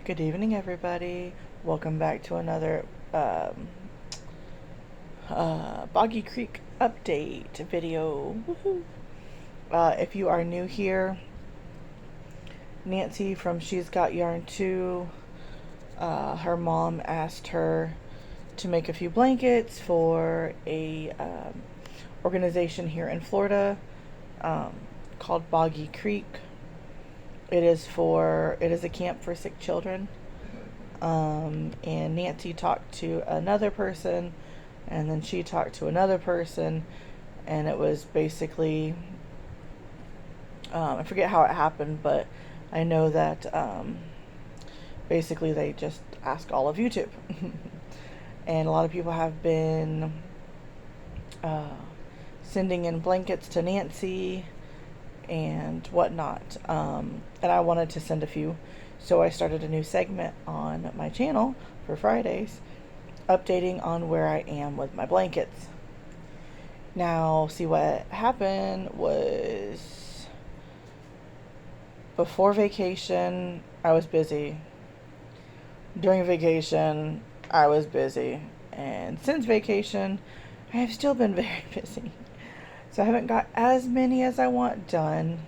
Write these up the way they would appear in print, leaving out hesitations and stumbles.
Good evening, everybody. Welcome back to another Boggy Creek update video. Woohoo! If you are new here, Nancy from She's Got Yarn 2, her mom asked her to make a few blankets for a organization here in Florida called Boggy Creek. It is a camp for sick children. And Nancy talked to another person, and then she talked to another person, and it was basically, I forget how it happened, but I know that basically they just ask all of YouTube. And a lot of people have been sending in blankets to Nancy and whatnot, and I wanted to send a few, so I started a new segment on my channel for Fridays, updating on where I am with my blankets. Now, see, what happened was, before vacation I was busy, during vacation I was busy, and since vacation I have still been very busy. So I haven't got as many as I want done.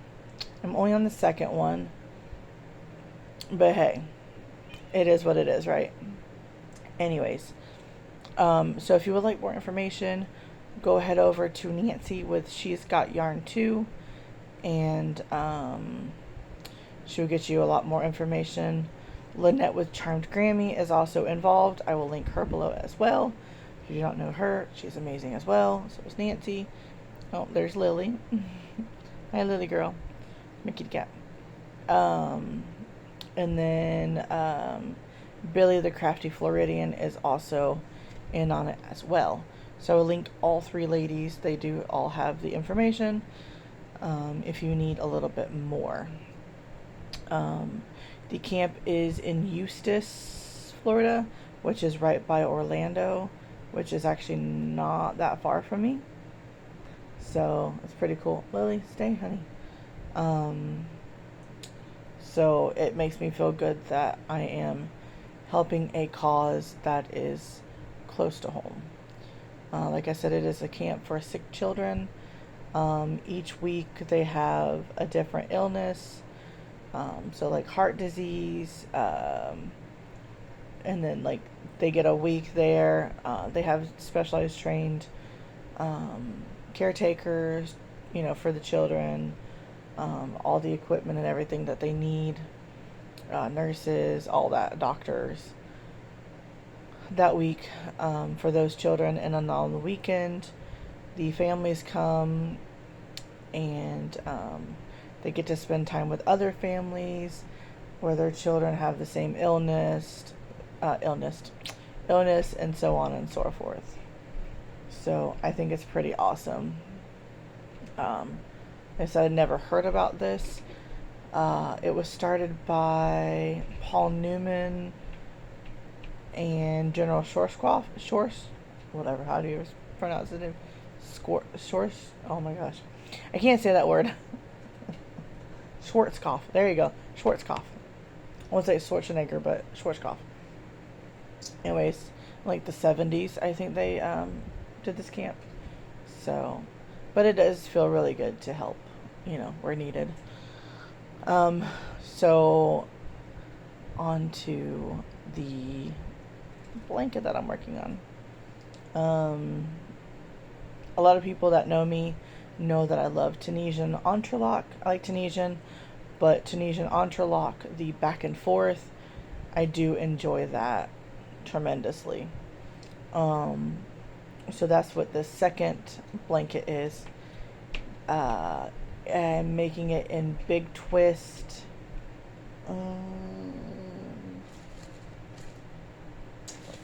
I'm only on the second one. But hey, it is what it is, right? Anyways, so if you would like more information, go ahead over to Nancy with She's Got Yarn 2, and she'll get you a lot more information. Lynette with Charmed Grammy is also involved. I will link her below as well. If you don't know her, she's amazing as well. So is Nancy. Oh, there's Lily. Hi, Lily girl. Mickey the cat. And then Billy the Crafty Floridian is also in on it as well. So I linked all three ladies. They do all have the information if you need a little bit more. The camp is in Eustis, Florida, which is right by Orlando, which is actually not that far from me. So it's pretty cool. Lily, stay, honey. So it makes me feel good that I am helping a cause that is close to home. Like I said, it is a camp for sick children. Each week they have a different illness. So like heart disease, and then like they get a week there. They have specialized trained caretakers, for the children, all the equipment and everything that they need, nurses, all that, doctors, that week for those children. And then on the weekend, the families come and they get to spend time with other families where their children have the same illness, and so on and so forth. So I think it's pretty awesome. I said I'd never heard about this. It was started by Paul Newman and General Schwarzkopf, whatever, how do you pronounce the name? Schwarz? Oh my gosh. I can't say that word. Schwarzkopf. There you go. Schwarzkopf. I won't say Schwarzenegger, but Schwarzkopf. Anyways, like the 70s, I think they did this camp. So, but it does feel really good to help, where needed. So on to the blanket that I'm working on. A lot of people that know me know that I love Tunisian entrelac. I like Tunisian, but Tunisian entrelac, the back and forth, I do enjoy that tremendously. So that's what the second blanket is. I'm making it in Big Twist. Let's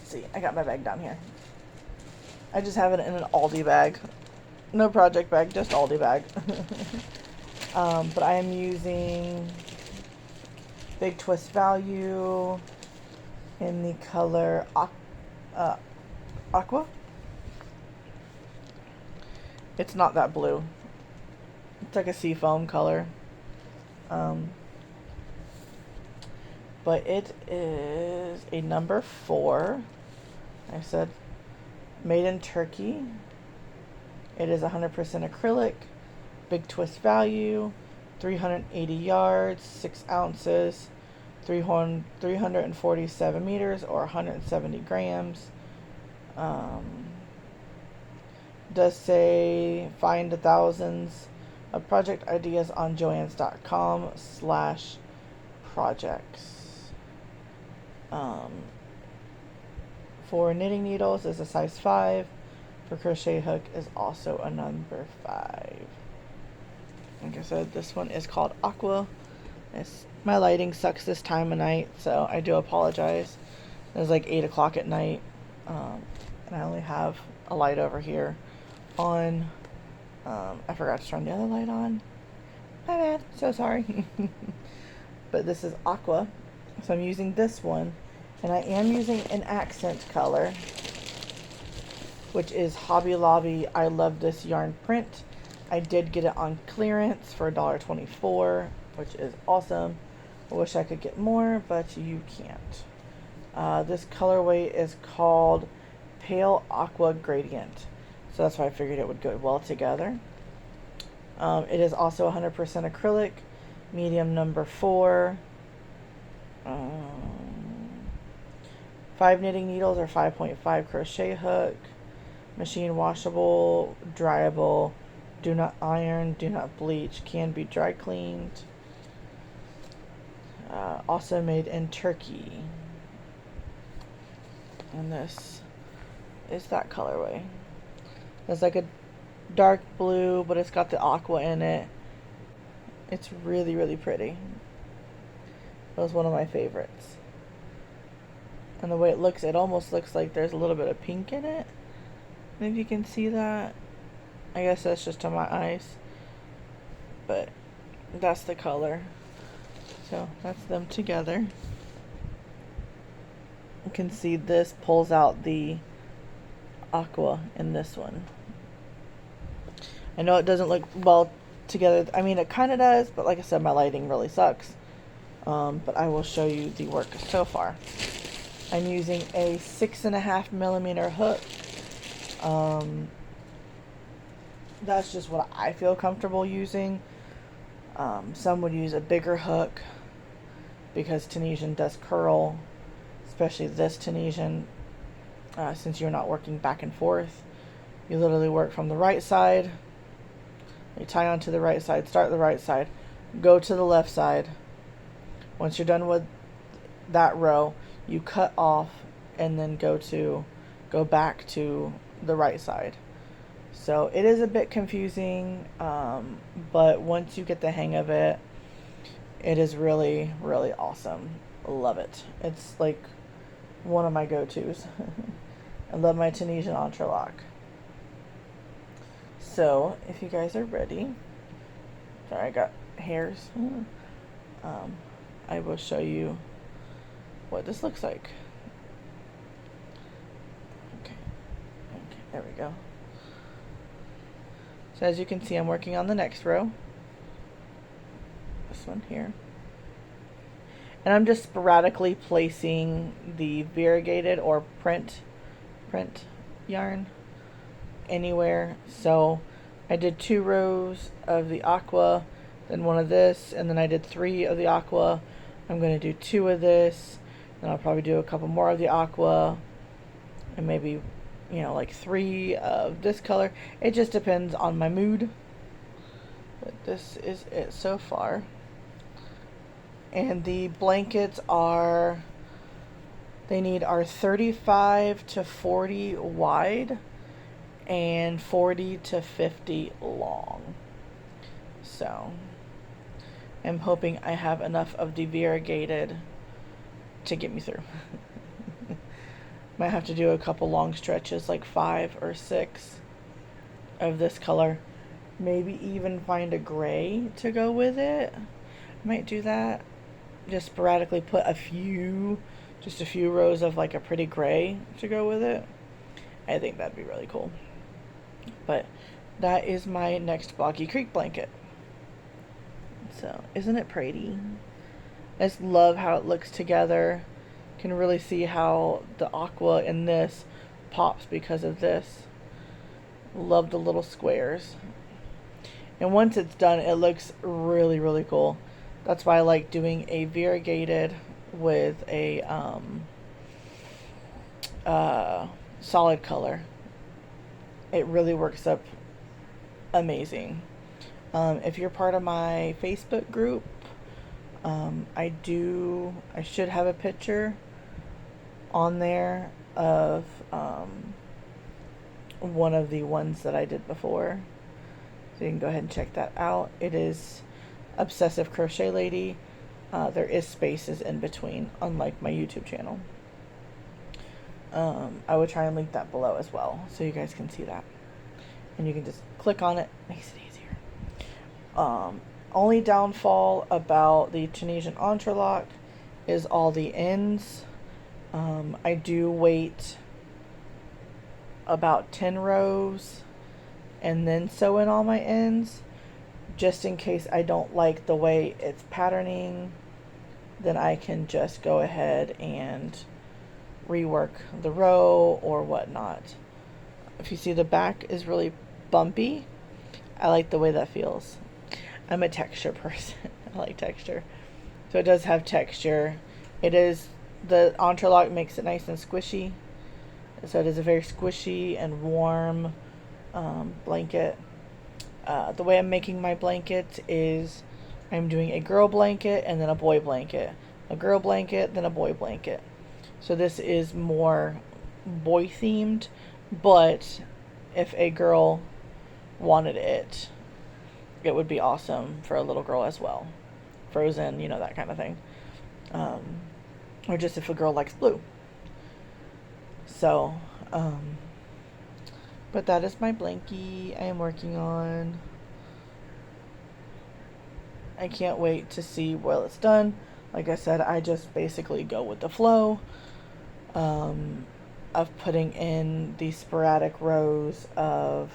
see. I got my bag down here. I just have it in an Aldi bag. No project bag, just Aldi bag. But I am using Big Twist Value in the color Aqua. It's not that blue. It's like a seafoam color. but it is a number 4. I said made in Turkey. It is 100% acrylic, big twist value, 380 yards, 6 ounces, 347 meters or 170 grams. Does say find the thousands of project ideas on joann's.com/projects. For knitting needles is a size 5. For crochet hook is also a number 5. Like I said, this one is called Aqua. My lighting sucks this time of night, so I do apologize. It's like 8 o'clock at night, and I only have a light over here on. I forgot to turn the other light on. My bad. So sorry. But this is Aqua, so I'm using this one, and I am using an accent color, which is Hobby Lobby I Love This Yarn print. I did get it on clearance for $1.24, which is awesome. I wish I could get more, but you can't. This colorway is called Pale Aqua Gradient, so that's why I figured it would go well together. It is also 100% acrylic, medium number 4. 5 knitting needles or 5.5 crochet hook. Machine washable, dryable, do not iron, do not bleach, can be dry cleaned. Also made in Turkey. And this is that colorway. It's like a dark blue, but it's got the aqua in it. It's really, really pretty. It was one of my favorites. And the way it looks, it almost looks like there's a little bit of pink in it. If you can see that. I guess that's just to my eyes. But that's the color. So that's them together. You can see this pulls out the aqua in this one. I know it doesn't look well together. I mean, it kind of does, but like I said, my lighting really sucks. But I will show you the work so far. I'm using a 6.5 millimeter hook. That's just what I feel comfortable using. Some would use a bigger hook because Tunisian does curl, especially this Tunisian, since you're not working back and forth. You literally work from the right side, you tie onto the right side, start the right side, go to the left side. Once you're done with that row, you cut off and then go back to the right side. So it is a bit confusing, but once you get the hang of it, it is really, really awesome. Love it. It's like one of my go-tos. I love my Tunisian entrelac. So if you guys are ready, sorry, I got hairs. I will show you what this looks like. Okay, there we go. So as you can see, I'm working on the next row. This one here. And I'm just sporadically placing the variegated or print yarn anywhere. So I did 2 rows of the aqua, then 1 of this, and then I did 3 of the aqua. I'm going to do 2 of this, and I'll probably do a couple more of the aqua, and maybe, you know, like 3 of this color. It just depends on my mood. But this is it so far. And the blankets are 35 to 40 wide and 40 to 50 long. So I'm hoping I have enough of the variegated to get me through. Might have to do a couple long stretches, like 5 or 6 of this color. Maybe even find a gray to go with it. Might do that. Just sporadically put just a few rows of like a pretty gray to go with it. I think that'd be really cool. But that is my next Boggy Creek blanket. So, isn't it pretty? I just love how it looks together. Can really see how the aqua in this pops because of this. Love the little squares. And once it's done, it looks really, really cool. That's why I like doing a variegated with a solid color. It really works up amazing. If you're part of my Facebook group, I should have a picture on there of one of the ones that I did before. So you can go ahead and check that out. It is Obsessive Crochet Lady. There is spaces in between, unlike my YouTube channel. I would try and link that below as well, so you guys can see that. And you can just click on it. Makes it easier. Only downfall about the Tunisian Entrelac is all the ends. I do wait about 10 rows and then sew in all my ends, just in case I don't like the way it's patterning. Then I can just go ahead and rework the row or whatnot. If you see, the back is really bumpy. I like the way that feels. I'm a texture person. I like texture. So it does have texture. The Entrelac makes it nice and squishy. So it is a very squishy and warm blanket. The way I'm making my blankets is I'm doing a girl blanket and then a boy blanket. A girl blanket, then a boy blanket. So this is more boy themed, but if a girl wanted it, it would be awesome for a little girl as well. Frozen, that kind of thing. Or just if a girl likes blue. So, but that is my blankie I am working on. I can't wait to see while it's done. Like I said, I just basically go with the flow of putting in the sporadic rows of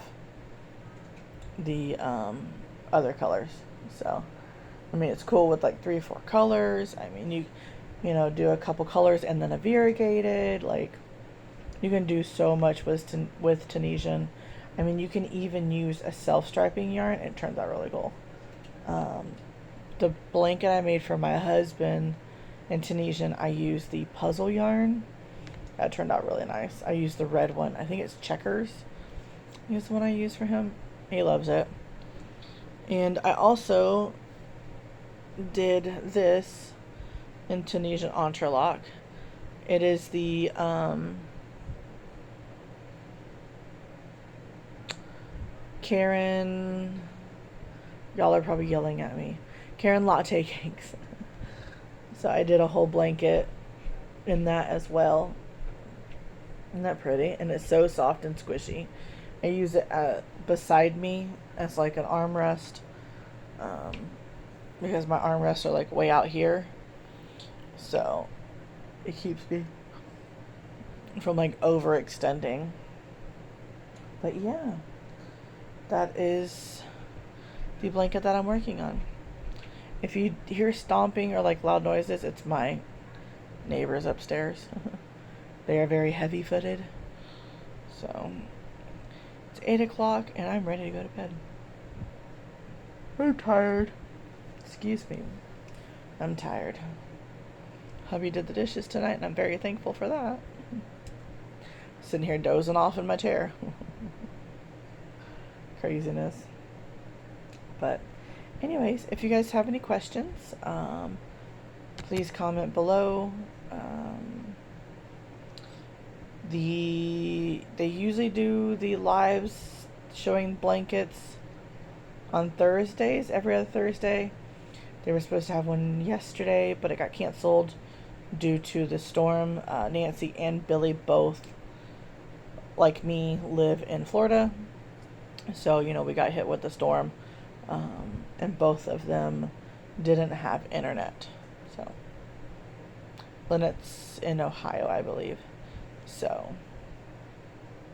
the other colors. So, I mean, it's cool with like 3 or 4 colors. I mean, you do a couple colors and then a variegated. Like, you can do so much with Tunisian. I mean, you can even use a self-striping yarn. It turns out really cool. The blanket I made for my husband in Tunisian, I used the puzzle yarn. That turned out really nice. I used the red one. I think it's Checkers. Is the one I used for him. He loves it. And I also did this in Tunisian Entrelac. It is the Karen, y'all are probably yelling at me, Karen latte cakes. So I did a whole blanket in that as well. Isn't that pretty? And it's so soft and squishy. I use it beside me as like an armrest, because my armrests are like way out here, so it keeps me from like overextending. But yeah, that is the blanket that I'm working on. If you hear stomping or like loud noises, it's my neighbors upstairs. They are very heavy-footed. So it's 8 o'clock and I'm ready to go to bed. I'm tired. Excuse me. I'm tired. Hubby did the dishes tonight and I'm very thankful for that. Sitting here dozing off in my chair. Craziness. But anyways, if you guys have any questions, please comment below. They usually do the lives showing blankets on Thursdays, every other Thursday. They were supposed to have one yesterday, but it got canceled due to the storm. Nancy and Billy both, like me, live in Florida. So, we got hit with the storm. And both of them didn't have internet. So, Lynette's in Ohio, I believe. So,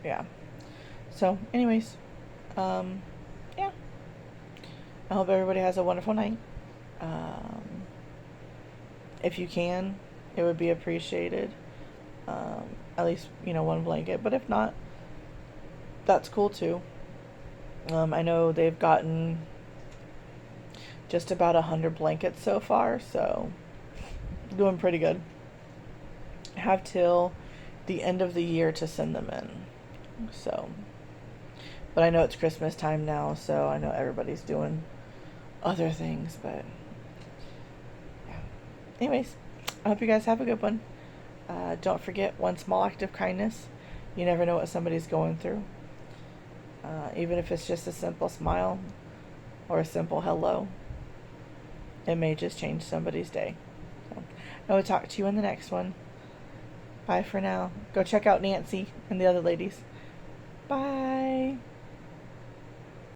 yeah. So, anyways, yeah. I hope everybody has a wonderful night. if you can, it would be appreciated. At least, one blanket. But if not, that's cool too. I know they've gotten just about 100 blankets so far, so doing pretty good. Have till the end of the year to send them in. So, but I know it's Christmas time now, so I know everybody's doing other things, but yeah. Anyways, I hope you guys have a good one. Don't forget one small act of kindness. You never know what somebody's going through. Even if it's just a simple smile or a simple hello, it may just change somebody's day. So, I will talk to you in the next one. Bye for now. Go check out Nancy and the other ladies. Bye.